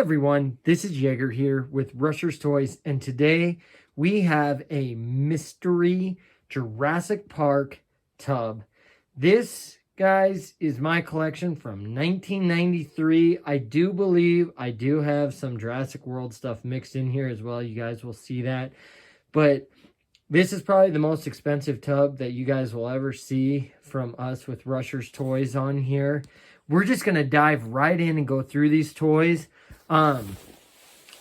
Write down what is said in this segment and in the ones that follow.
Everyone, this is Jaeger here with Rusherstoys, and today we have a mystery Jurassic Park tub. This, guys, is my collection from 1993. I do believe I do have some Jurassic World stuff mixed in here as well. You guys will see that. But this is probably the most expensive tub that you guys will ever see from us with Rusherstoys on here. We're just going to dive right in and go through these toys.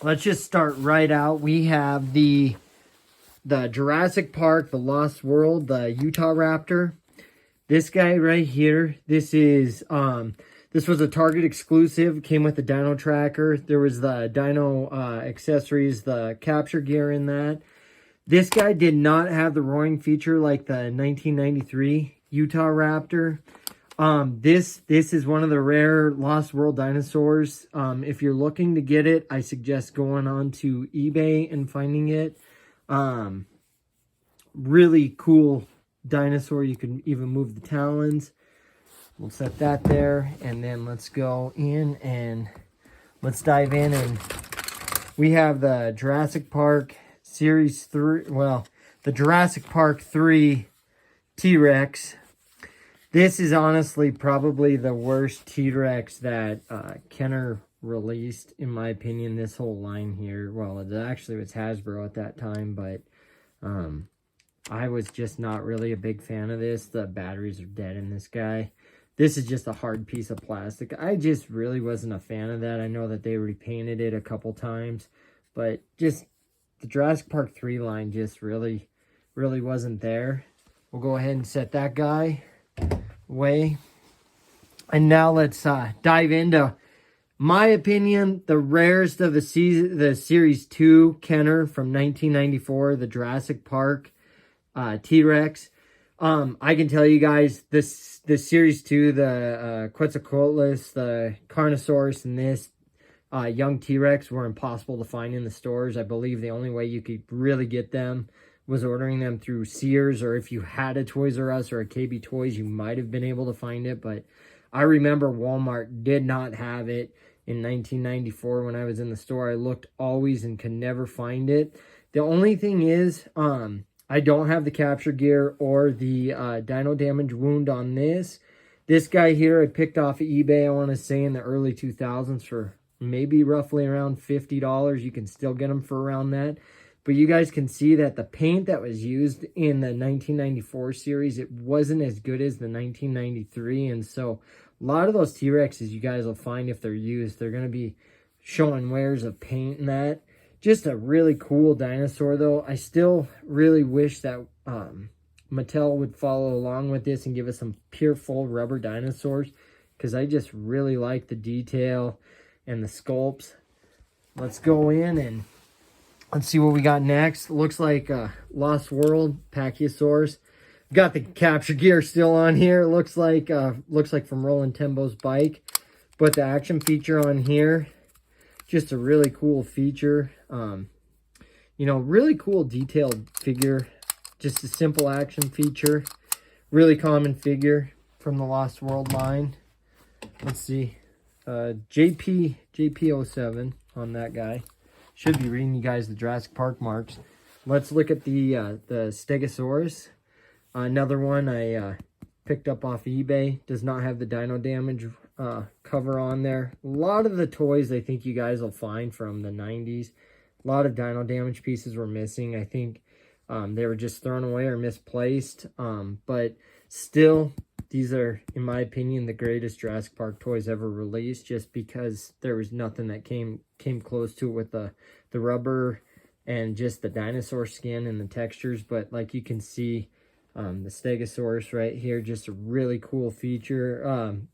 Let's just start right out. We have the Jurassic Park, the Lost World, the Utah Raptor. This guy right here, this was a Target exclusive. Came with the Dino Tracker. There was the Dino accessories, the capture gear in that. This guy did not have the roaring feature like the 1993 Utah Raptor. This is one of the rare Lost World dinosaurs. If you're looking to get it, I suggest going on to eBay and finding it. Really cool dinosaur. You can even move the talons. We'll set that there, and then let's go in and let's dive in. And we have the Jurassic Park Series 3, well, the Jurassic Park 3 T-Rex. This is honestly probably the worst T-Rex that Kenner released, in my opinion, this whole line here. Well, it actually was Hasbro at that time, but I was just not really a big fan of this. The batteries are dead in this guy. This is just a hard piece of plastic. I just really wasn't a fan of that. I know that they repainted it a couple times, but just the Jurassic Park 3 line just really wasn't there. We'll go ahead and set that guy away. And now let's dive into, my opinion, the rarest of the Series 2 Kenner from 1994, the Jurassic Park T-Rex. I can tell you guys, the Series 2, the Quetzalcoatlus, the Carnotaurus, and this young T-Rex were impossible to find in the stores. I believe the only way you could really get them was ordering them through Sears, or if you had a Toys R Us or a KB Toys, you might have been able to find it. But I remember Walmart did not have it in 1994 when I was in the store. I looked always and could never find it. The only thing is, I don't have the capture gear or the dino damage wound on this. This guy here I picked off of eBay, I want to say in the early 2000s for maybe roughly around $50. You can still get them for around that. But you guys can see that the paint that was used in the 1994 series, it wasn't as good as the 1993. And so a lot of those T-Rexes you guys will find, if they're used, they're going to be showing wears of paint and that. Just a really cool dinosaur, though. I still really wish that Mattel would follow along with this and give us some pure full rubber dinosaurs, because I just really like the detail and the sculpts. Let's go in and let's see what we got next. Looks like Lost World Pachyosaurus. Got the capture gear still on here. Looks like from Roland Tembo's bike. But the action feature on here, just a really cool feature. You know, really cool detailed figure. Just a simple action feature. Really common figure from the Lost World line. Let's see. JP07 on that guy. Should be reading you guys the Jurassic Park marks. Let's look at the Stegosaurus. Another one I picked up off eBay. Does not have the dino damage cover on there. A lot of the toys I think you guys will find from the 90s. A lot of dino damage pieces were missing. I think they were just thrown away or misplaced. But still, these are, in my opinion, the greatest Jurassic Park toys ever released, just because there was nothing that came close to it with the rubber and just the dinosaur skin and the textures. But like you can see, the Stegosaurus right here, just a really cool figure, and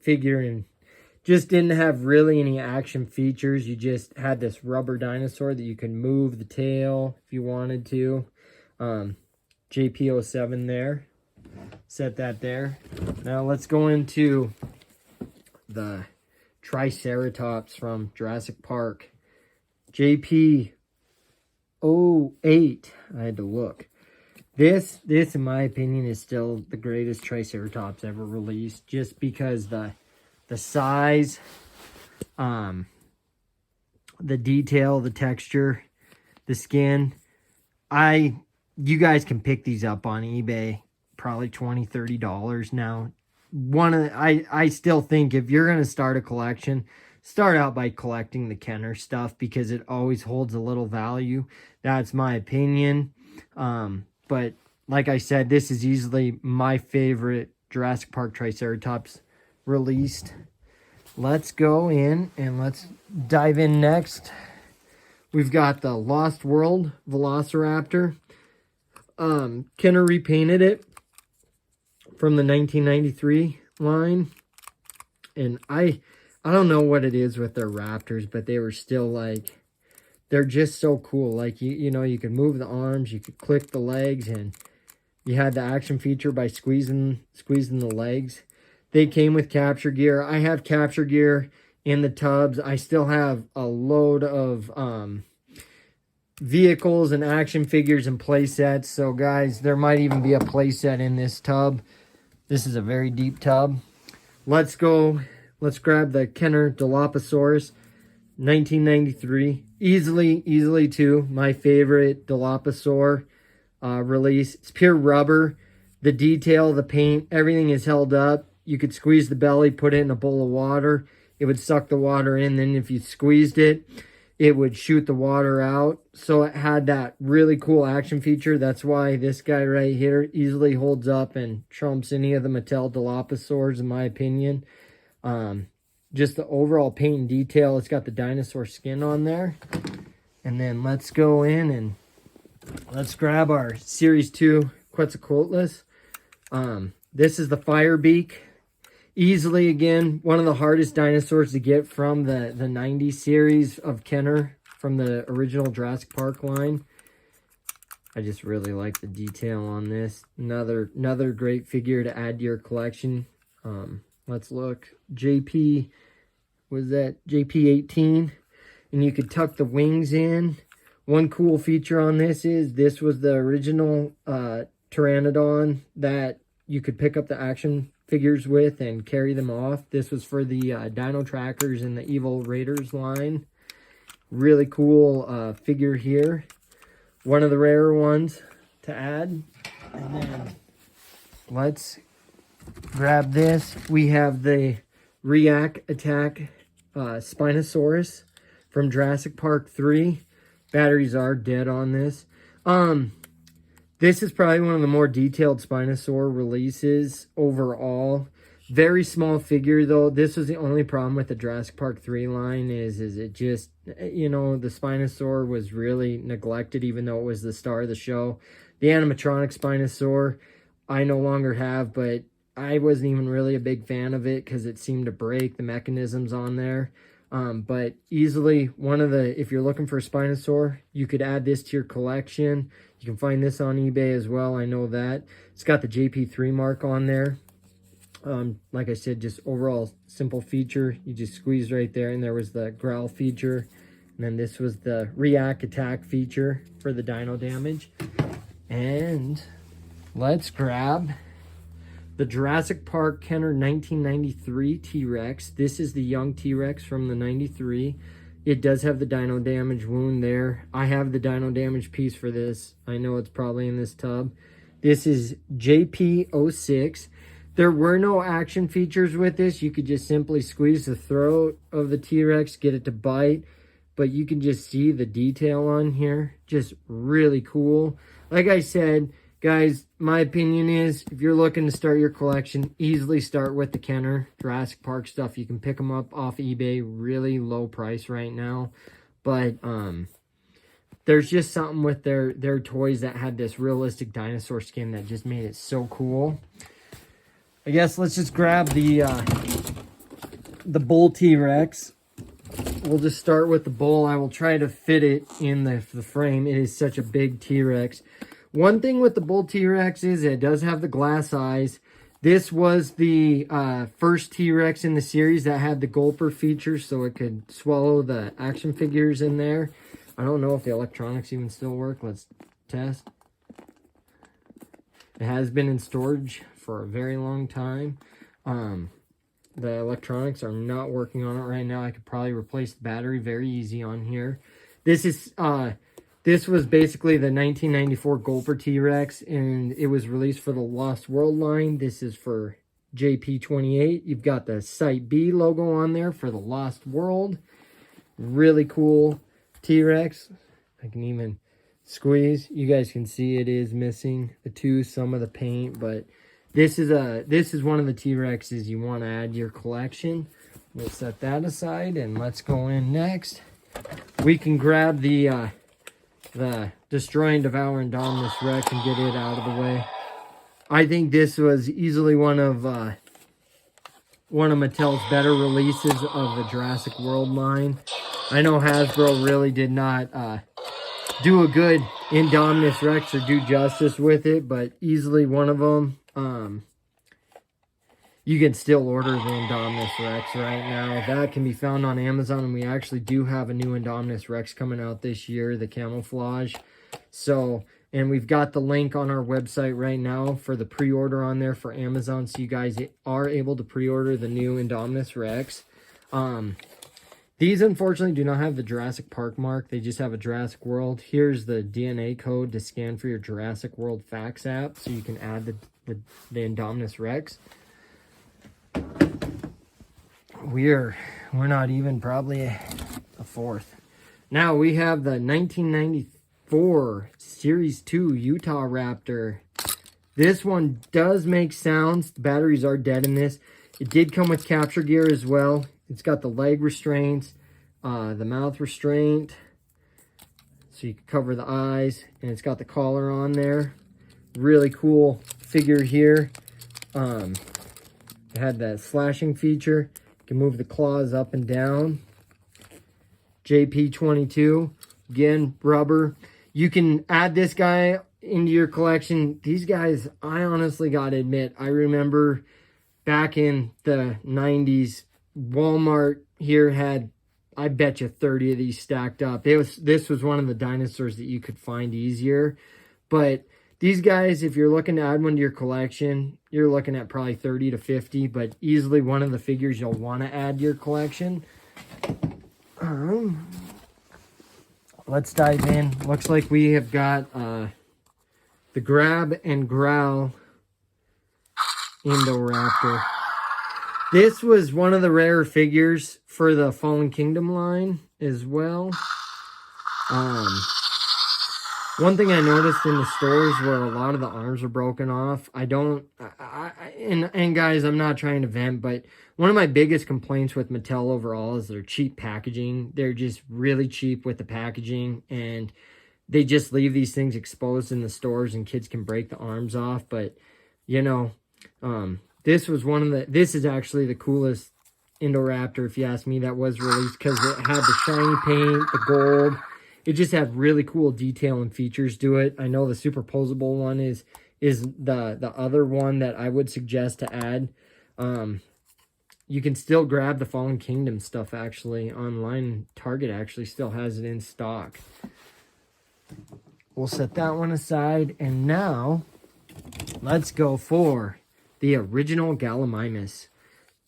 just didn't have really any action features. You just had this rubber dinosaur that you could move the tail if you wanted to. JP07 there. Set that there. Now let's go into the Triceratops from Jurassic Park. JP08. I had to look. This in my opinion is still the greatest Triceratops ever released, just because the size, The detail, the texture, the skin. You guys can pick these up on eBay, probably $20, $30 now. I still think if you're going to start a collection, start out by collecting the Kenner stuff because it always holds a little value. That's my opinion. But like I said, this is easily my favorite Jurassic Park Triceratops released. Let's go in and let's dive in next. We've got the Lost World Velociraptor. Kenner repainted it from the 1993 line. And I don't know what it is with their raptors, but they were still like, they're just so cool. Like, you know, you could move the arms, you could click the legs, and you had the action feature by squeezing the legs. They came with capture gear. I have capture gear in the tubs. I still have a load of vehicles and action figures and play sets. So guys, there might even be a play set in this tub. This is a very deep tub. Let's grab the Kenner Dilophosaurus 1993. Easily too my favorite Dilophosaur release. It's pure rubber. The detail, the paint, everything is held up. You could squeeze the belly, put it in a bowl of water. It would suck the water in. Then if you squeezed it, it would shoot the water out. So it had that really cool action feature. That's why this guy right here easily holds up and trumps any of the Mattel Dilophosaurs, in my opinion. Just the overall paint and detail. It's got the dinosaur skin on there. And then let's go in and let's grab our Series 2 Quetzalcoatlus. This is the Firebeak. Easily, again, one of the hardest dinosaurs to get from the 90s series of Kenner, from the original Jurassic Park line. I just really like the detail on this. Another great figure to add to your collection. Let's look. JP 18. And you could tuck the wings in. One cool feature on this is this was the original Pteranodon that you could pick up the action figures with and carry them off. This was for the Dino Trackers and the Evil Raiders line. Really cool figure here. One of the rarer ones to add. And then let's grab this. We have the React Attack Spinosaurus from Jurassic Park 3. Batteries are dead on this. This is probably one of the more detailed Spinosaur releases overall. Very small figure, though. This was the only problem with the Jurassic Park 3 line is it just, you know, the Spinosaur was really neglected, even though it was the star of the show. The animatronic Spinosaur, I no longer have, but I wasn't even really a big fan of it because it seemed to break the mechanisms on there. But easily one of the, if you're looking for a Spinosaur, you could add this to your collection. You can find this on eBay as well. I know that. It's got the JP3 mark on there. Like I said, just overall simple feature. You just squeeze right there, and there was the growl feature. And then this was the React Attack feature for the dino damage. And let's grab the Jurassic Park Kenner 1993 T-Rex. This is the young T-Rex from the 93. It does have the dino damage wound there. I have the dino damage piece for this. I know it's probably in this tub. This is JP06. There were no action features with this. You could just simply squeeze the throat of the T-Rex, get it to bite. But you can just see the detail on here. Just really cool. Like I said, guys, my opinion is if you're looking to start your collection, easily start with the Kenner Jurassic Park stuff. You can pick them up off eBay, really low price right now. But there's just something with their toys that had this realistic dinosaur skin that just made it so cool. I guess let's just grab the bull T-Rex. We'll just start with the bull. I will try to fit it in the frame. It is such a big T-Rex. One thing with the bull T-Rex is it does have the glass eyes. This was the first T-Rex in the series that had the gulper feature, so it could swallow the action figures in there. I don't know if the electronics even still work. Let's test. It has been in storage for a very long time. The electronics are not working on it right now. I could probably replace the battery very easy on here. This was basically the 1994 Gulper T-Rex, and it was released for the Lost World line. This is for JP28. You've got the Site B logo on there for the Lost World. Really cool T-Rex. I can even squeeze. You guys can see it is missing some of the paint, but this is one of the T-Rexes you want to add to your collection. We'll set that aside, and let's go in next. We can grab the Destroy and Devour Indominus Rex and get it out of the way. I think this was easily one of Mattel's better releases of the Jurassic World line. I know Hasbro really did not do a good Indominus Rex or do justice with it, but easily one of them. You can still order the Indominus Rex right now. That can be found on Amazon, and we actually do have a new Indominus Rex coming out this year, the camouflage. So, and we've got the link on our website right now for the pre-order on there for Amazon, so you guys are able to pre-order the new Indominus Rex. These, unfortunately, do not have the Jurassic Park mark. They just have a Jurassic World. Here's the DNA code to scan for your Jurassic World Facts app, so you can add the Indominus Rex. We're not even probably a fourth. Now we have the 1994 Series 2 Utah Raptor. This one does make sounds. The batteries are dead in this. It did come with capture gear as well. It's got the leg restraints, the mouth restraint, so you can cover the eyes, and it's got the collar on there. Really cool figure here. It had that slashing feature. You can move the claws up and down. JP22, again, rubber. You can add this guy into your collection. These guys, I honestly gotta admit, I remember back in the 90s, Walmart here had, I bet you 30 of these stacked up. This was one of the dinosaurs that you could find easier. But these guys, if you're looking to add one to your collection, you're looking at probably 30 to 50, but easily one of the figures you'll want to add to your collection. Let's dive in. Looks like we have got the Grab and Growl Indoraptor. This was one of the rare figures for the Fallen Kingdom line as well. One thing I noticed in the stores where a lot of the arms are broken off, and guys, I'm not trying to vent, but one of my biggest complaints with Mattel overall is their cheap packaging. They're just really cheap with the packaging, and they just leave these things exposed in the stores, and kids can break the arms off. But, you know, this is actually the coolest Indoraptor, if you ask me, that was released, because it had the shiny paint, the gold. It just had really cool detail and features to it. I know the superposable one is the other one that I would suggest to add. You can still grab the Fallen Kingdom stuff actually online. Target actually still has it in stock. We'll set that one aside, and now let's go for the original Gallimimus.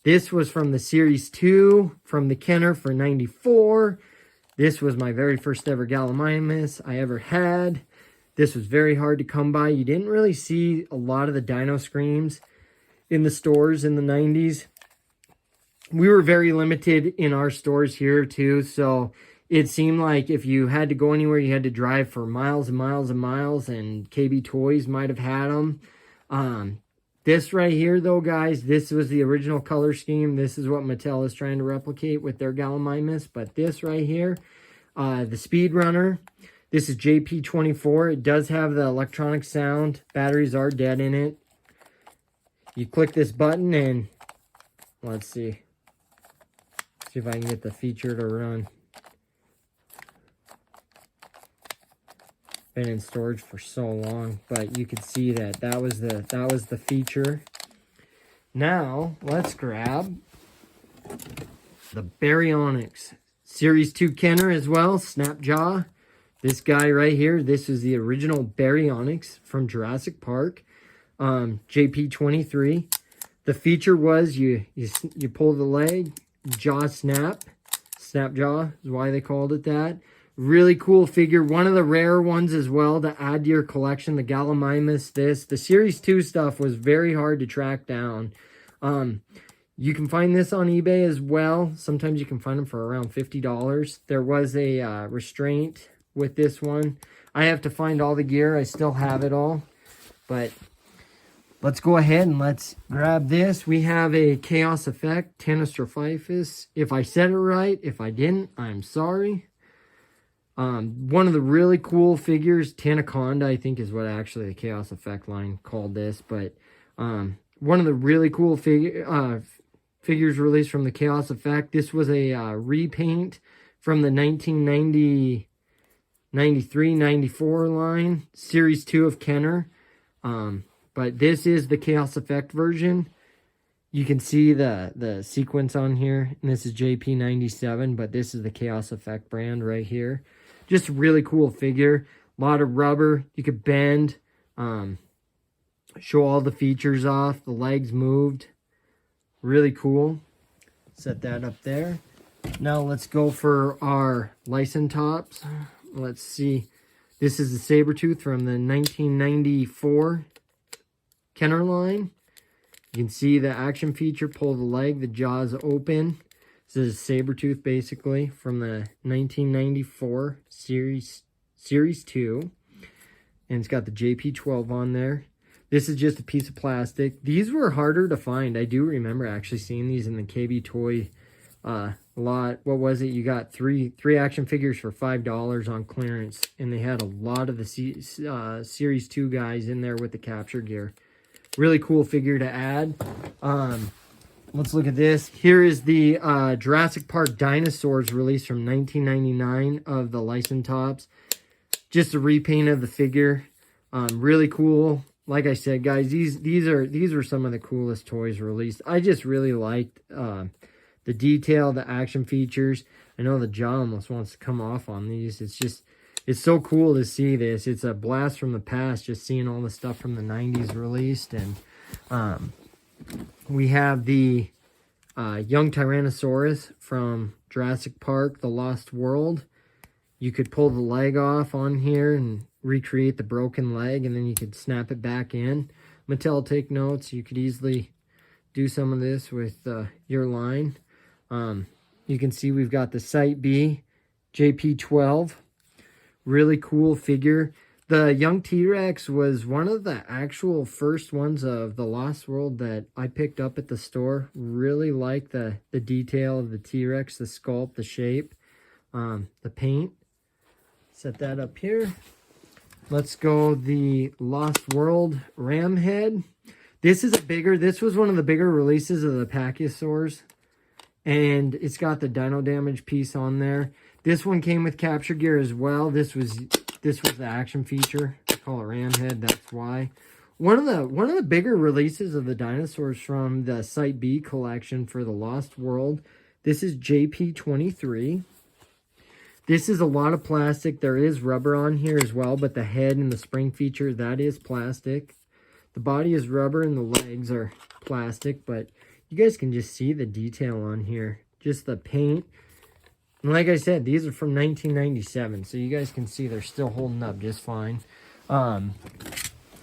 This was from the Series 2 from the Kenner for $94. This was my very first ever Gallimimus I ever had. This was very hard to come by. You didn't really see a lot of the Dino Screams in the stores in the 90s. We were very limited in our stores here too, so it seemed like if you had to go anywhere, you had to drive for miles and miles and miles, and KB Toys might have had them. This right here, though, guys, this was the original color scheme. This is what Mattel is trying to replicate with their Gallimimus. But this right here, the Speedrunner, this is JP24. It does have the electronic sound. Batteries are dead in it. You click this button and let's see. See if I can get the feature to run. Been in storage for so long, but you can see that was the feature. Now let's grab the Baryonyx Series 2 Kenner as well, Snapjaw. This guy right here, this is the original Baryonyx from Jurassic Park, JP23. The feature was you pull the leg, jaw snap. Snap jaw is why they called it that. Really cool figure. One of the rare ones as well to add to your collection. The Gallimimus, this. The Series 2 stuff was very hard to track down. You can find this on eBay as well. Sometimes you can find them for around $50. There was a restraint with this one. I have to find all the gear. I still have it all. But let's go ahead and let's grab this. We have a Chaos Effect, Tanistrophyphus. If I said it right, if I didn't, I'm sorry. One of the really cool figures, Tanaconda, I think is what actually the Chaos Effect line called this. But one of the really cool figures released from the Chaos Effect. This was a repaint from the 1993-94 line, Series 2 of Kenner. But this is the Chaos Effect version. You can see the sequence on here, and this is JP97, but this is the Chaos Effect brand right here. Just a really cool figure. A lot of rubber. You could bend, show all the features off. The legs moved. Really cool. Set that up there. Now let's go for our Lycantops. Let's see. This is the Sabretooth from the 1994 Kenner line. You can see the action feature, pull the leg, the jaws open. This is a Sabretooth basically from the 1994 Series 2. And it's got the JP12 on there. This is just a piece of plastic. These were harder to find. I do remember actually seeing these in the KB Toy lot. What was it? You got three action figures for $5 on clearance. And they had a lot of the Series 2 guys in there with the capture gear. Really cool figure to add. Let's look at this. Here is the Jurassic Park dinosaurs released from 1999 of the Lycantops. Just a repaint of the figure. Really cool. Like I said, guys, these were some of the coolest toys released. I just really liked the detail, the action features. I know the jaw almost wants to come off on these. It's so cool to see this. It's a blast from the past, just seeing all the stuff from the 90s released. And we have the young Tyrannosaurus from Jurassic Park, The Lost World. You could pull the leg off on here and recreate the broken leg, and then you could snap it back in. Mattel, take notes. You could easily do some of this with your line. You can see we've got the Site B JP12. Really cool figure. The young T-Rex was one of the actual first ones of the Lost World that I picked up at the store. Really like the detail of the T-Rex, the sculpt, the shape, the paint. Set that up here. Let's go the Lost World Ram Head. This was one of the bigger releases of the Pachyosaurs. And it's got the dino damage piece on there. This one came with capture gear as well. This was the action feature. I call it Ram Head, that's why. One of the bigger releases of the dinosaurs from the Site B collection for the Lost World. This is JP23. This is a lot of plastic. There is rubber on here as well, but the head and the spring feature, that is plastic. The body is rubber and the legs are plastic, but you guys can just see the detail on here. Just the paint. And like I said, these are from 1997, so you guys can see they're still holding up just fine.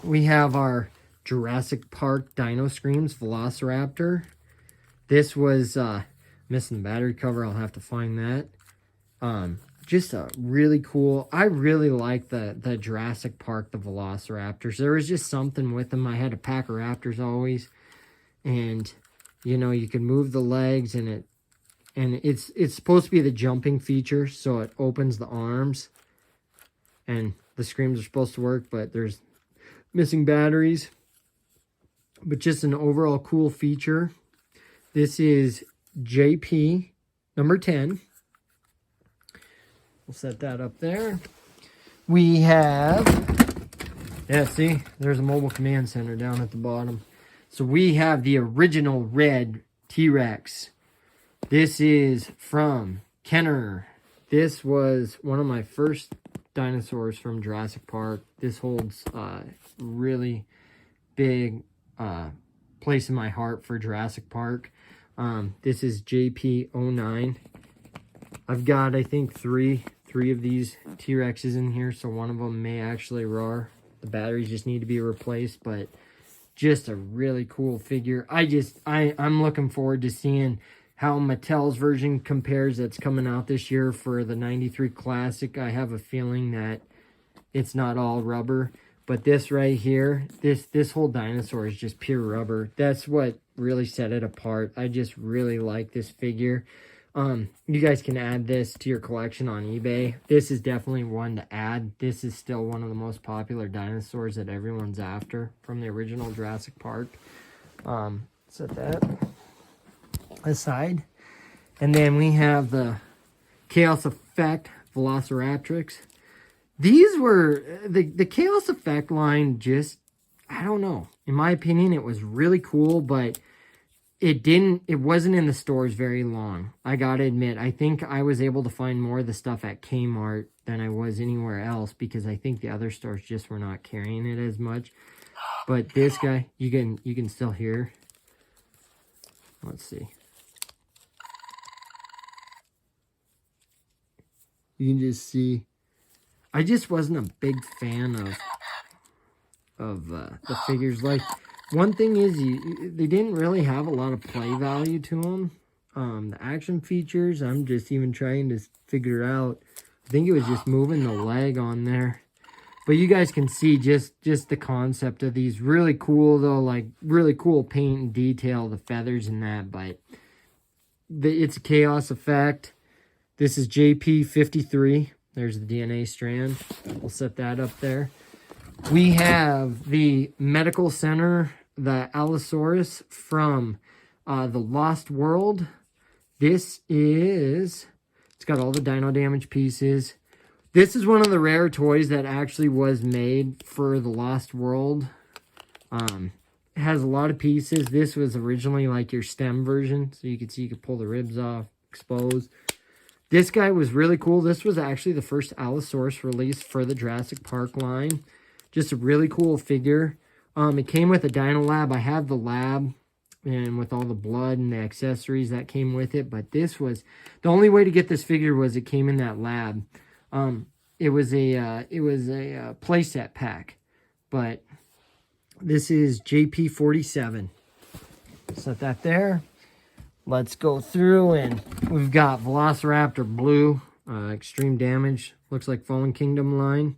We have our Jurassic Park Dino Screams Velociraptor. This was missing the battery cover. I'll have to find that. Just a really cool. I really like the Jurassic Park, the Velociraptors. There was just something with them. I had a pack of Raptors always, and you know, you can move the legs, and it's supposed to be the jumping feature, so it opens the arms, and the screams are supposed to work, but there's missing batteries. But just an overall cool feature. This is JP number 10. We'll set that up there. We have, yeah, see, there's a mobile command center down at the bottom. So we have the original red T-Rex. This is from Kenner. This was one of my first dinosaurs from Jurassic Park. This holds really big place in my heart for Jurassic Park. This is JP09. I've got, I think, three of these T-Rexes in here, so one of them may actually roar. The batteries just need to be replaced, but just a really cool figure. I'm looking forward to seeing how Mattel's version compares that's coming out this year for the 93 Classic. I have a feeling that it's not all rubber, but this right here, this whole dinosaur is just pure rubber. That's what really set it apart. I just really like this figure. You guys can add this to your collection on eBay. This is definitely one to add. This is still one of the most popular dinosaurs that everyone's after from the original Jurassic Park. Set that aside. And then we have the Chaos Effect Velociraptor. These were, the Chaos Effect line just, I don't know. In my opinion, it was really cool, but it wasn't in the stores very long. I gotta admit, I think I was able to find more of the stuff at Kmart than I was anywhere else, because I think the other stores just were not carrying it as much. But this guy, you can still hear. Let's see. You can just see. I just wasn't a big fan of the figures. Like, one thing is, they didn't really have a lot of play value to them. The action features, I'm just even trying to figure out. I think it was just moving the leg on there. But you guys can see just the concept of these. Really cool, though. Like, really cool paint and detail, the feathers and that. But it's a Chaos Effect. This is JP53. There's the DNA strand. We'll set that up there. We have the Medical Center, the Allosaurus from the Lost World. This is, it's got all the dino damage pieces. This is one of the rare toys that actually was made for the Lost World. It has a lot of pieces. This was originally like your stem version, so you could see you could pull the ribs off, expose. This guy was really cool. This was actually the first Allosaurus released for the Jurassic Park line. Just a really cool figure. It came with a Dino Lab. I have the lab, and with all the blood and the accessories that came with it. But this was, the only way to get this figure was it came in that lab. It was a playset pack. But this is JP47. Set that there. Let's go through, and we've got Velociraptor Blue, Extreme Damage. Looks like Fallen Kingdom line.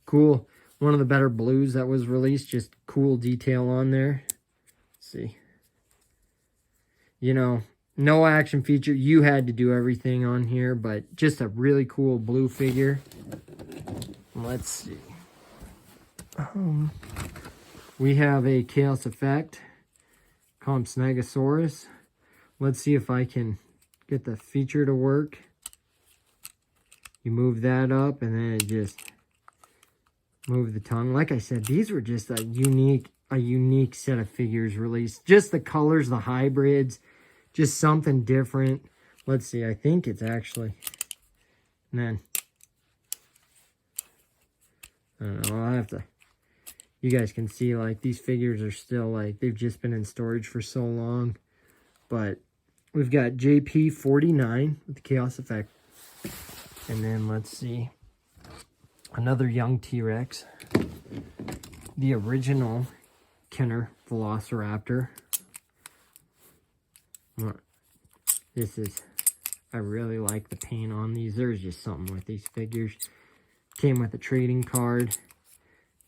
Cool. One of the better blues that was released. Just cool detail on there. Let's see. You know, no action feature. You had to do everything on here, but just a really cool blue figure. Let's see. We have a Chaos Effect Compsognathus. Let's see if I can get the feature to work. You move that up, and then it just move the tongue. Like I said, these were just a unique set of figures released. Just the colors, the hybrids, just something different. Let's see, I think it's actually, and then, I don't know, I'll have to, you guys can see, like, these figures are still, like, they've just been in storage for so long. But we've got JP49 with the Chaos Effect. And then, let's see, another young T-Rex. The original Kenner Velociraptor. This is, I really like the paint on these. There's just something with these figures. Came with a trading card.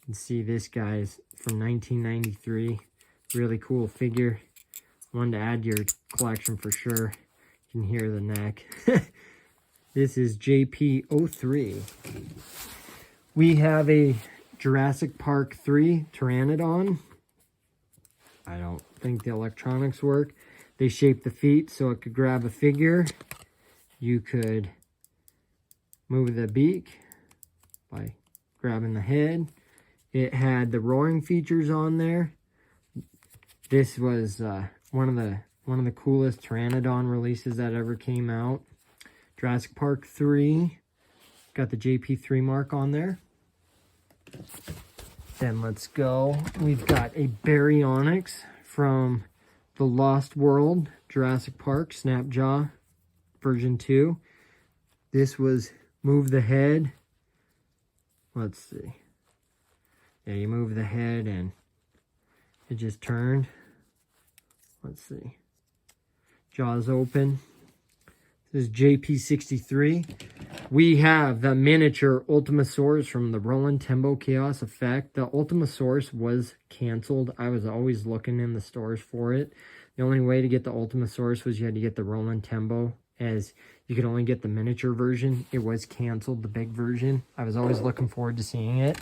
You can see this guy's from 1993. Really cool figure. One to add to your collection for sure. You can hear the neck. This is JP03. We have a Jurassic Park 3 Pteranodon. I don't think the electronics work. They shaped the feet so it could grab a figure. You could move the beak by grabbing the head. It had the roaring features on there. This was one of the coolest Pteranodon releases that ever came out. Jurassic Park 3. Got the JP3 mark on there. Then let's go. We've got a Baryonyx from the Lost World, Jurassic Park, Snapjaw, version 2. This was move the head. Let's see. Yeah, you move the head and it just turned. Let's see. Jaws open. This is JP63. We have the miniature Ultimasaurus from the Roland Tembo Chaos Effect. The Ultimasaurus was canceled. I was always looking in the stores for it. The only way to get the Ultimasaurus was you had to get the Roland Tembo, as you could only get the miniature version. It was canceled, the big version. I was always looking forward to seeing it.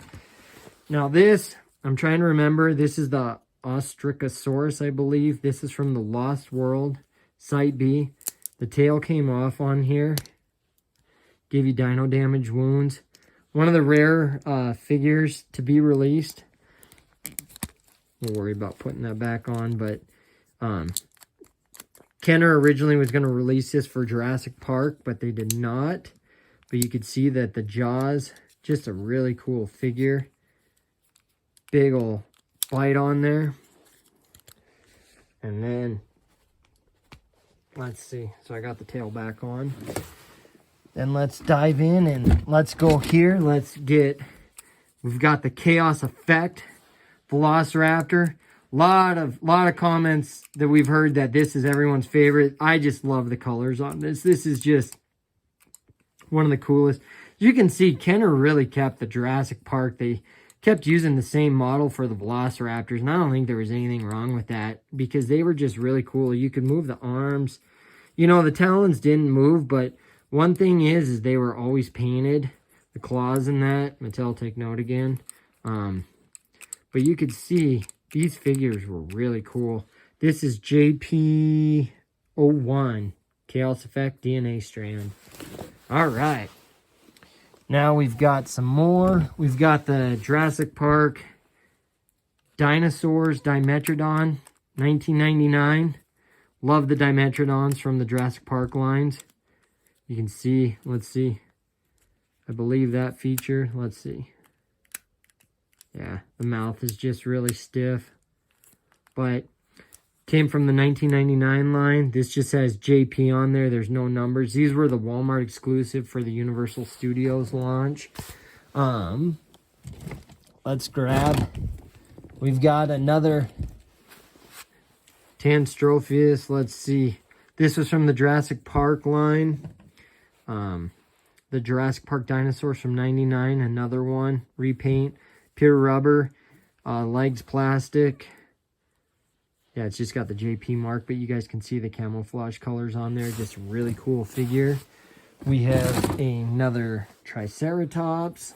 Now this, I'm trying to remember, this is the Ostracosaurus, I believe. This is from the Lost World, Site B. The tail came off on here. Gave you dino damage wounds. One of the rare figures to be released. We'll worry about putting that back on, but Kenner originally was going to release this for Jurassic Park, but they did not. But you could see that the jaws, just a really cool figure. Big ol' bite on there. And then, let's see. So I got the tail back on. Then let's dive in and let's go here. We've got the Chaos Effect Velociraptor. Lot of comments that we've heard that this is everyone's favorite. I just love the colors on this. This is just one of the coolest. You can see Kenner really kept the Jurassic Park. They kept using the same model for the Velociraptors, and I don't think there was anything wrong with that because they were just really cool. You could move the arms. You know, the talons didn't move, but one thing is they were always painted. The claws in that. Mattel, take note again. But you could see these figures were really cool. This is JP01 Chaos Effect DNA Strand. All right. Now we've got some more. We've got the Jurassic Park Dinosaurs Dimetrodon 1999. Love the Dimetrodons from the Jurassic Park lines. You can see, let's see. I believe that feature, let's see. Yeah, the mouth is just really stiff. But came from the 1999 line. This just has JP on there. There's no numbers. These were the Walmart exclusive for the Universal Studios launch. Let's grab. We've got another Tanstropheus. Let's see. This was from the Jurassic Park line. The Jurassic Park dinosaurs from 99. Another one. Repaint. Pure rubber. Legs plastic. Yeah, it's just got the JP mark, but you guys can see the camouflage colors on there. Just a really cool figure. We have another Triceratops.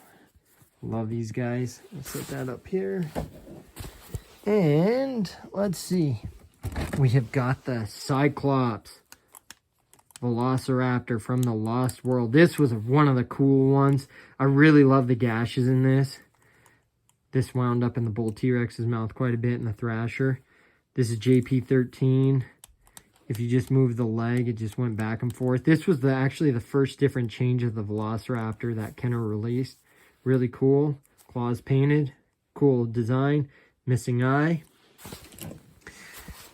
Love these guys. Let's set that up here. And let's see. We have got the Cyclops Velociraptor from the Lost World. This was one of the cool ones. I really love the gashes in this. This wound up in the Bull T-Rex's mouth quite a bit in the Thrasher. This is JP13. If you just move the leg, it just went back and forth. This was actually the first different change of the Velociraptor that Kenner released. Really cool. Claws painted. Cool design. Missing eye.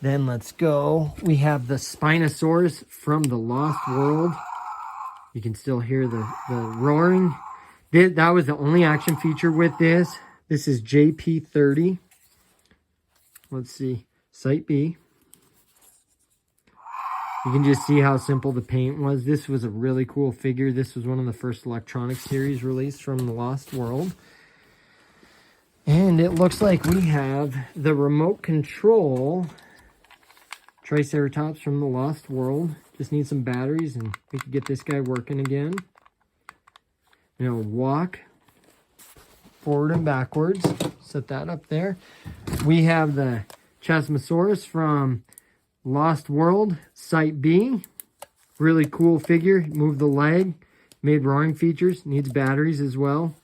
Then let's go. We have the Spinosaurus from the Lost World. You can still hear the roaring. That was the only action feature with this. This is JP30. Let's see. Site B. You can just see how simple the paint was. This was a really cool figure. This was one of the first electronic series released from the Lost World. And it looks like we have the remote control Triceratops from the Lost World. Just need some batteries and we can get this guy working again. You know, walk forward and backwards. Set that up there. We have the Chasmosaurus from Lost World, Site B. Really cool figure. Move the leg. Made roaring features. Needs batteries as well.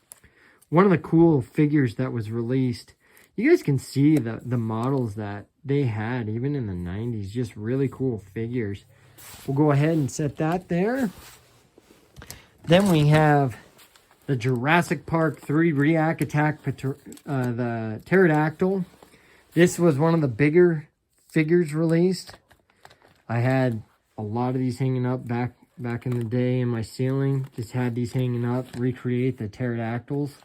One of the cool figures that was released. You guys can see the models that they had, even in the 90s. Just really cool figures. We'll go ahead and set that there. Then we have the Jurassic Park 3 React Attack, the Pterodactyl. This was one of the bigger figures released. I had a lot of these hanging up back in the day in my ceiling. Just had these hanging up, recreate the pterodactyls.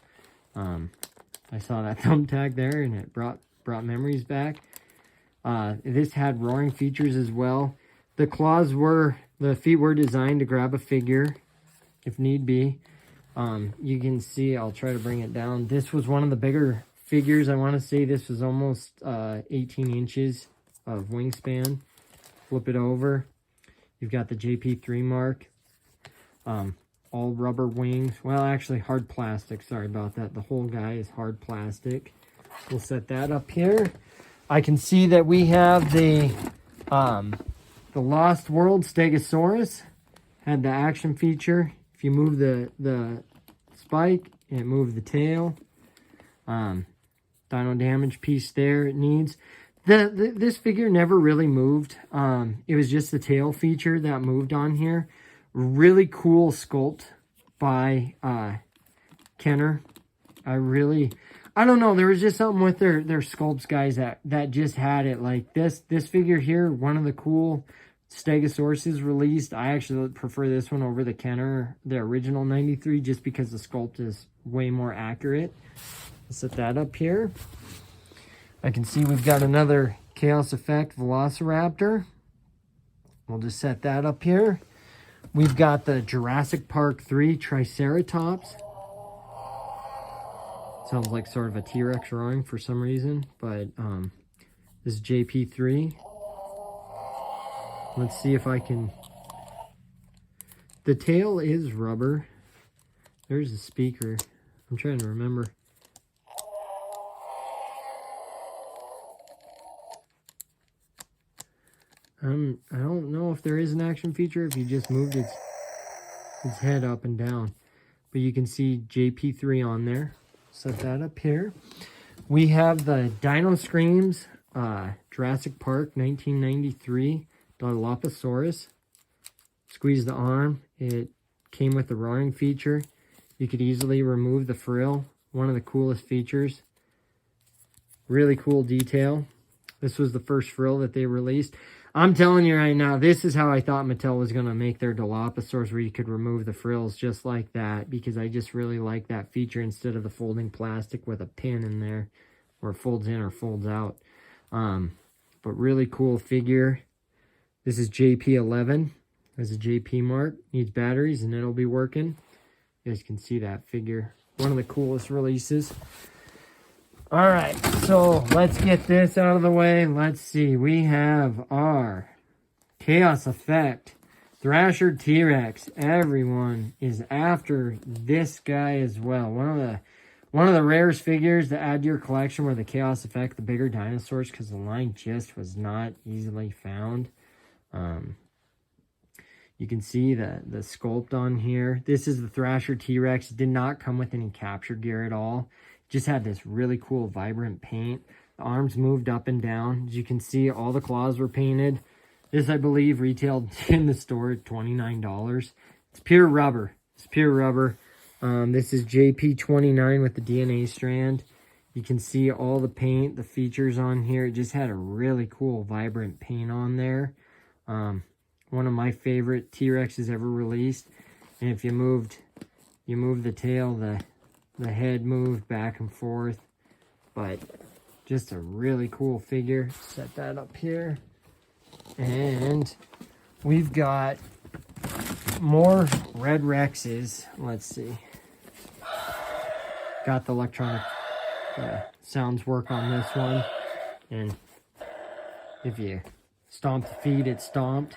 I saw that thumbtack there and it brought memories back. This had roaring features as well. The feet were designed to grab a figure if need be. You can see, I'll try to bring it down. This was one of the bigger figures. I want to say this was almost 18 inches of wingspan. Flip it over. You've got the JP3 mark. All rubber wings. Well, actually hard plastic. Sorry about that. The whole guy is hard plastic. We'll set that up here. I can see that we have the Lost World Stegosaurus. Had the action feature. If you move the spike, it moves the tail. Dino damage piece there it needs. This figure never really moved. It was just the tail feature that moved on here. Really cool sculpt by Kenner. I don't know, there was just something with their sculpts, guys, that just had it. Like this figure here, one of the cool Stegosauruses released. I actually prefer this one over the Kenner, the original 93, just because the sculpt is way more accurate. Let's set that up here. I can see we've got another Chaos Effect Velociraptor. We'll just set that up here. We've got the Jurassic Park 3 Triceratops. Sounds like sort of a T-Rex roaring for some reason, but this is JP3. Let's see if I can... The tail is rubber. There's the speaker. I'm trying to remember. I don't know if there is an action feature, if you just moved its head up and down. But you can see JP3 on there. Set that up here. We have the Dino Screams Jurassic Park 1993 Dilophosaurus. Squeeze the arm. It came with the roaring feature. You could easily remove the frill. One of the coolest features. Really cool detail. This was the first frill that they released. I'm telling you right now, this is how I thought Mattel was going to make their Dilophosaurs, where you could remove the frills just like that, because I just really like that feature instead of the folding plastic with a pin in there, or it folds in or folds out. But really cool figure. This is JP11. There's a JP mark. Needs batteries and it'll be working. You guys can see that figure. One of the coolest releases. Alright, so let's get this out of the way. Let's see. We have our Chaos Effect Thrasher T-Rex. Everyone is after this guy as well. One of the rarest figures to add to your collection were the Chaos Effect, the bigger dinosaurs, because the line just was not easily found. You can see the sculpt on here. This is the Thrasher T-Rex. It did not come with any capture gear at all. Just had this really cool vibrant paint. The arms moved up and down. As you can see, all the claws were painted. This, I believe, retailed in the store at $29. It's pure rubber. It's pure rubber. This is JP29 with the DNA strand. You can see all the paint, the features on here. It just had a really cool vibrant paint on there. One of my favorite T-Rexes ever released. And if you moved the tail, the head moved back and forth. But just a really cool figure. Set that up here. And we've got more Red Rexes. Let's see. Got the electronic sounds work on this one. And if you stomp the feet, it stomped.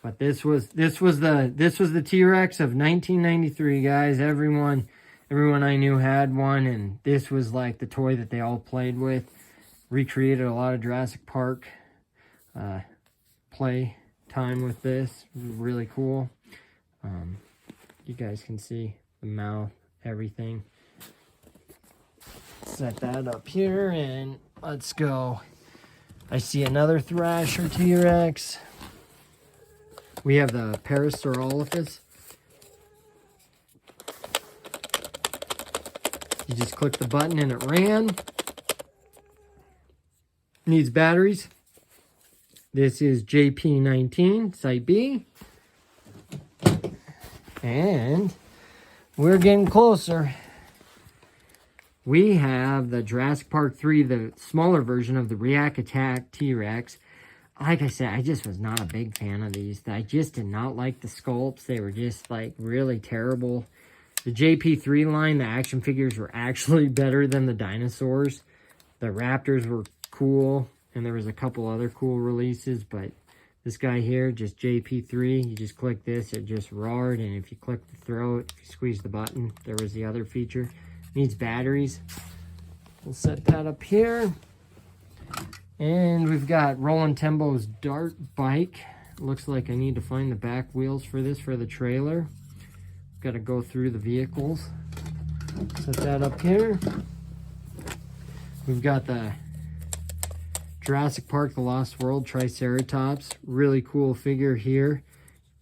But this was the T-Rex of 1993, guys. Everyone I knew had one, and this was like the toy that they all played with. Recreated a lot of Jurassic Park play time with this. Really cool. You guys can see the mouth, everything. Set that up here, and let's go. I see another Thrasher T-Rex. We have the Parasaurolophus. You just click the button and it ran. Needs batteries. This is JP19, Site B. And we're getting closer. We have the Jurassic Park 3, the smaller version of the React Attack T-Rex. Like I said, I just was not a big fan of these. I just did not like the sculpts. They were just like really terrible. The JP3 line, the action figures were actually better than the dinosaurs. The Raptors were cool, and there was a couple other cool releases, but this guy here, just JP3, you just click this, it just roared, and if you click the throw, if you squeeze the button, there was the other feature. Needs batteries. We'll set that up here. And we've got Roland Tembo's Dart Bike. Looks like I need to find the back wheels for this for the trailer. Got to go through the vehicles. Set that up here. We've got the Jurassic Park The Lost World Triceratops. Really cool figure here.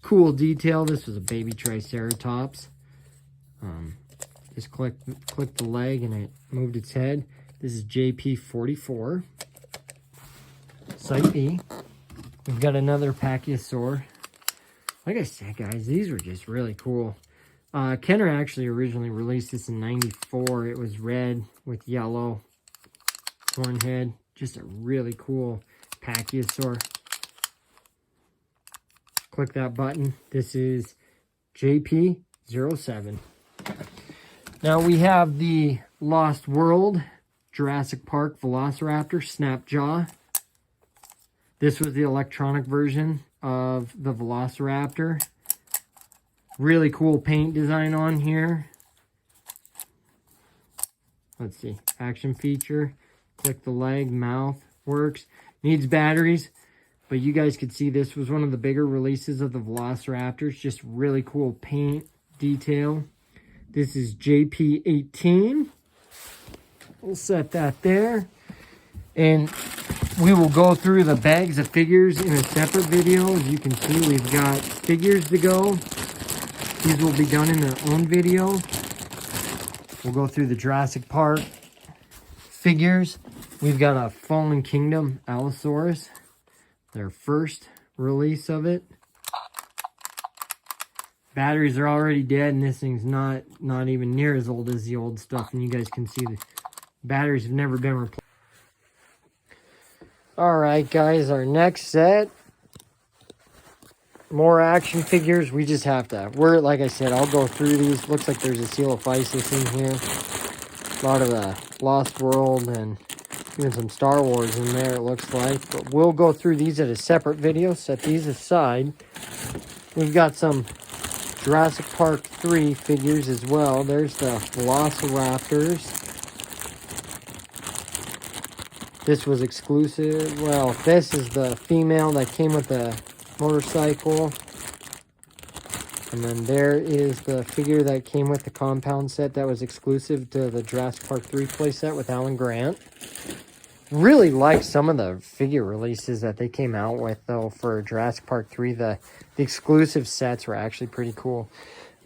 Cool detail. This was a baby Triceratops. Just click the leg and it moved its head. This is JP44. Site B. We've got another Pachyosaur. Like I said, guys, these were just really cool. Kenner actually originally released this in '94. It was red with yellow horn head. Just a really cool Pachyosaur. Click that button. This is JP07. Now we have the Lost World Jurassic Park Velociraptor Snapjaw. This was the electronic version of the Velociraptor. Really cool paint design on here. Let's see. Action feature. Click the leg, mouth, works. Needs batteries. But you guys could see this was one of the bigger releases of the Velociraptors. Just really cool paint detail. This is JP18. We'll set that there. And we will go through the bags of figures in a separate video. As you can see, we've got figures to go. These will be done in their own video. We'll go through the Jurassic Park figures. We've got a Fallen Kingdom Allosaurus. Their first release of it. Batteries are already dead, and this thing's not even near as old as the old stuff. And you guys can see the batteries have never been replaced. Alright guys, our next set. More action figures. We just have to, like I said, I'll go through these. Looks like there's a Coelophysis in here. A lot of the Lost World and even some Star Wars in there, it looks like. But we'll go through these at a separate video. Set these aside. We've got some Jurassic Park 3 figures as well. There's the Velociraptors. This was exclusive. Well, this is the female that came with the motorcycle. And then there is the figure that came with the compound set that was exclusive to the Jurassic Park 3 playset with Alan Grant. Really like some of the figure releases that they came out with, though, for Jurassic Park 3. The exclusive sets were actually pretty cool.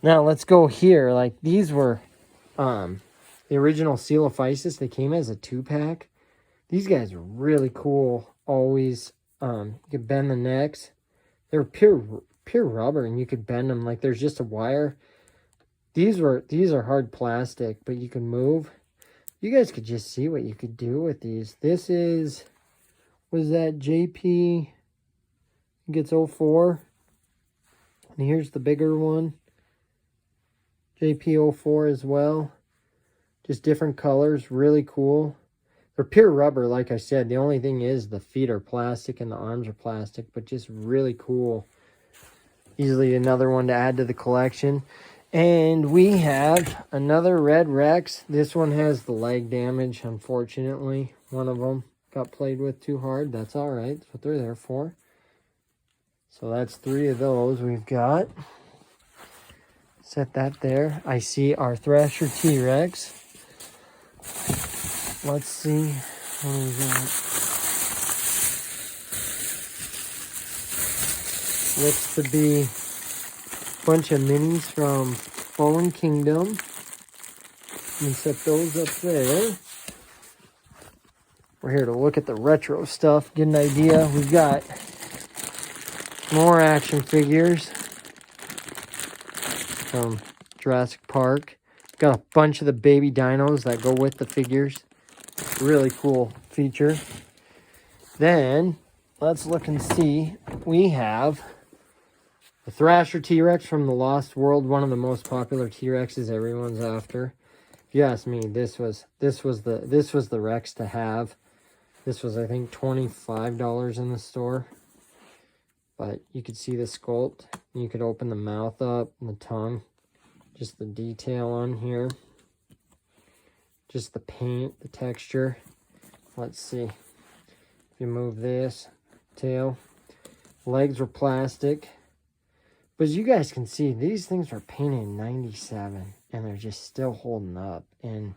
Now, let's go here. Like, these were the original Coelophysis. They came as a 2-pack. These guys are really cool. Always, you can bend the necks. They're pure rubber, and you could bend them. Like, there's just a wire. These are hard plastic, but you can move. You guys could just see what you could do with these. This was that JP? I think it's 04. And here's the bigger one. JP04 as well. Just different colors. Really cool. They're pure rubber, like I said. The only thing is the feet are plastic and the arms are plastic, but just really cool. Easily another one to add to the collection. And we have another Red Rex. This one has the leg damage, unfortunately. One of them got played with too hard. That's all right. That's what they're there for. So that's 3 of those we've got. Set that there. I see our Thrasher T-Rex. Let's see. What is that? Looks to be a bunch of minis from Fallen Kingdom. And set those up there. We're here to look at the retro stuff, get an idea. We've got more action figures from Jurassic Park. Got a bunch of the baby dinos that go with the figures. Really cool feature. Then, let's look and see. We have the Thrasher T-Rex from the Lost World, one of the most popular T-Rexes everyone's after. If you ask me, this was the Rex to have. This was, I think, $25 in the store. But you could see the sculpt. You could open the mouth up and the tongue. Just the detail on here. Just the paint, the texture. Let's see. If you move this, tail. Legs were plastic. But as you guys can see, these things were painted in '97. And they're just still holding up. And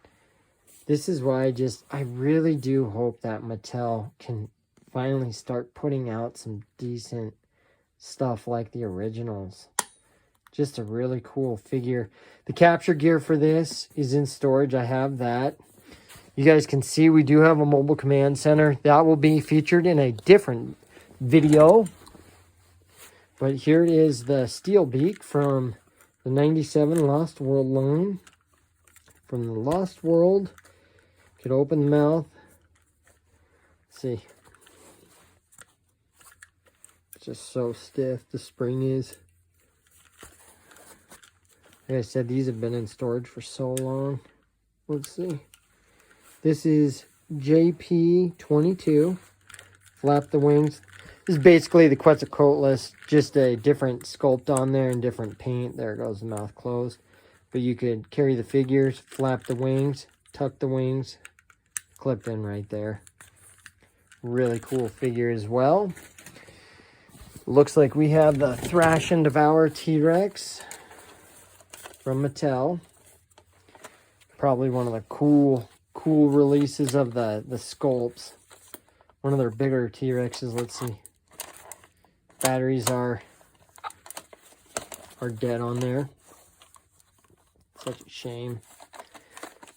this is why I really do hope that Mattel can finally start putting out some decent stuff like the originals. Just a really cool figure. The capture gear for this is in storage. I have that. You guys can see we do have a mobile command center. That will be featured in a different video. But here it is, the steel beak from the '97 Lost World line. From the Lost World. Could open the mouth. Let's see. It's just so stiff, the spring is. Like I said, these have been in storage for so long. Let's see. This is JP22. Flap the wings. This is basically the Quetzalcoatlus, just a different sculpt on there and different paint. There goes the mouth closed. But you could carry the figures, flap the wings, tuck the wings, clipped in right there. Really cool figure as well. Looks like we have the Thrash and Devour T-Rex from Mattel. Probably one of the cool releases of the sculpts. One of their bigger T-Rexes. Let's see. Batteries are dead on there. Such a shame.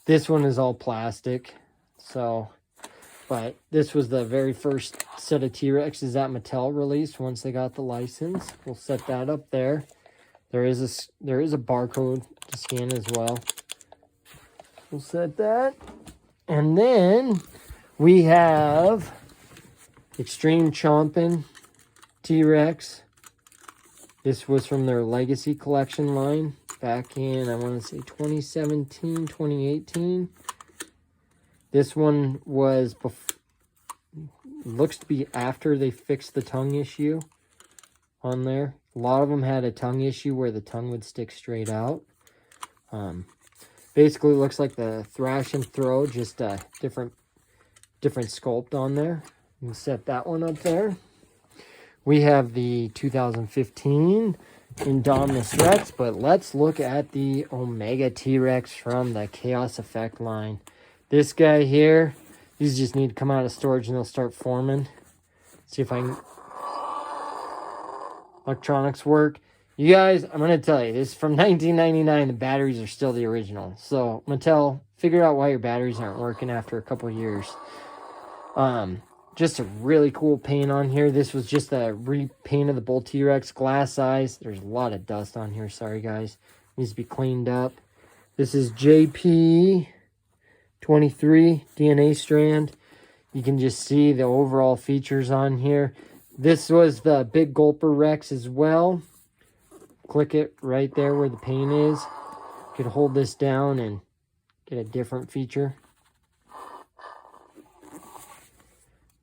This one is all plastic. So, but this was the very first set of T-Rexes that Mattel released once they got the license. We'll set that up there. There is a barcode to scan as well. We'll set that. And then we have Extreme Chompin' T-Rex. This was from their Legacy Collection line back in, I want to say 2017, 2018. This one was, looks to be after they fixed the tongue issue on there. A lot of them had a tongue issue where the tongue would stick straight out. Basically looks like the Thrash and Throw, just a different sculpt on there. You can set that one up there. We have the 2015 Indominus Rex, but let's look at the Omega T-Rex from the Chaos Effect line. This guy here, these just need to come out of storage and they'll start forming. See if I can... Electronics work. You guys, I'm going to tell you, this is from 1999. The batteries are still the original. So, Mattel, figure out why your batteries aren't working after a couple years. Just a really cool paint on here. This was just a repaint of the Bull T-Rex, glass size. There's a lot of dust on here. Sorry, guys. Needs to be cleaned up. This is JP23 DNA strand. You can just see the overall features on here. This was the Big Gulper Rex as well. Click it right there where the paint is. You could hold this down and get a different feature.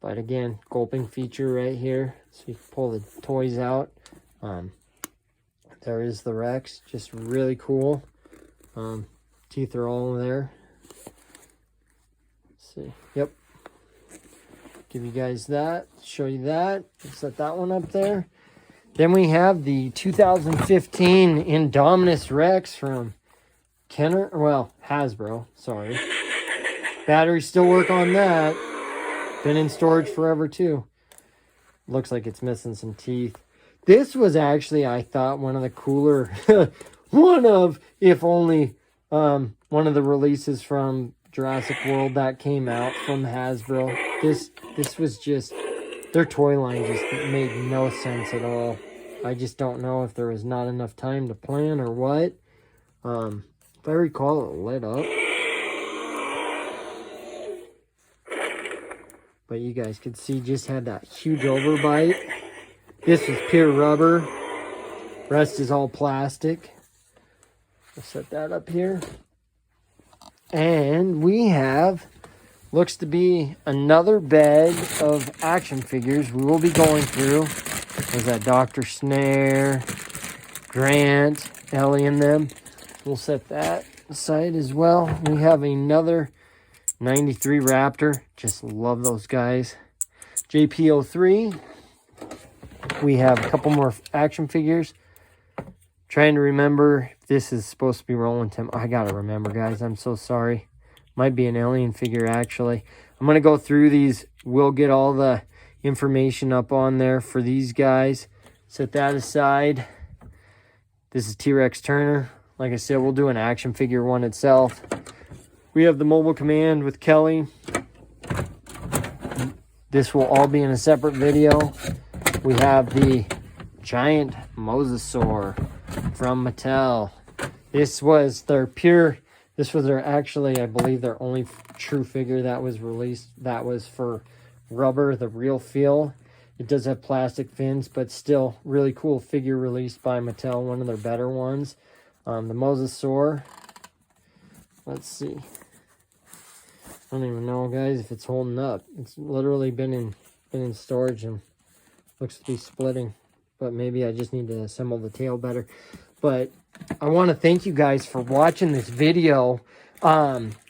But again, gulping feature right here. So you can pull the toys out. There is the Rex. Just really cool. Teeth are all there. Let's see. Yep. Give you guys that. Show you that. Set that one up there. Then we have the 2015 Indominus Rex from Hasbro. Sorry. Batteries still work on that. Been in storage forever too. Looks like it's missing some teeth. This was actually, I thought, one of the cooler, one of, if only, one one of the releases from Jurassic World that came out from Hasbro. This was just, their toy line just made no sense at all. I just don't know if there was not enough time to plan or what. If I recall, it lit up. But you guys could see just had that huge overbite. This is pure rubber. Rest is all plastic. I'll set that up here. And we have, looks to be another bag of action figures we will be going through. There's that Dr. Snare, Grant, Ellie and them. We'll set that aside as well. We have another 93 Raptor. Just love those guys. JP03. We have a couple more action figures. Trying to remember if this is supposed to be Rolling Tim. I gotta remember, guys. I'm so sorry. Might be an alien figure, actually. I'm gonna go through these. We'll get all the information up on there for these guys. Set that aside. This is T-Rex Turner. Like I said, we'll do an action figure one itself. We have the Mobile Command with Kelly. This will all be in a separate video. We have the giant Mosasaur from Mattel. This was their actually, I believe, their only true figure that was released. That was for rubber, the real feel. It does have plastic fins, but still really cool figure released by Mattel, one of their better ones. The Mosasaur. Let's see. I don't even know, guys, if it's holding up. It's literally been in storage and looks to be splitting. But maybe I just need to assemble the tail better. But I want to thank you guys for watching this video.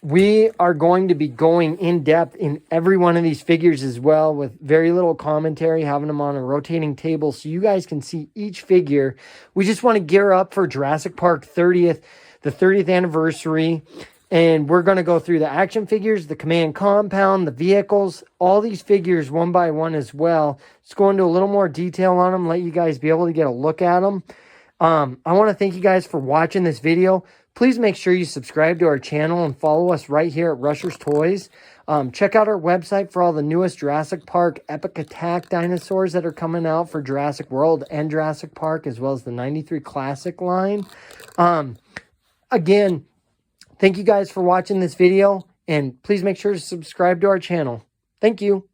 We are going to be going in depth in every one of these figures as well, with very little commentary, having them on a rotating table so you guys can see each figure. We just want to gear up for Jurassic Park 30th, the 30th anniversary. And we're going to go through the action figures, the command compound, the vehicles, all these figures one by one as well. Let's go into a little more detail on them, let you guys be able to get a look at them. I want to thank you guys for watching this video. Please make sure you subscribe to our channel and follow us right here at Rusherstoys. Check out our website for all the newest Jurassic Park Epic Attack dinosaurs that are coming out for Jurassic World and Jurassic Park, as well as the 93 Classic line. Again, thank you guys for watching this video, and please make sure to subscribe to our channel. Thank you.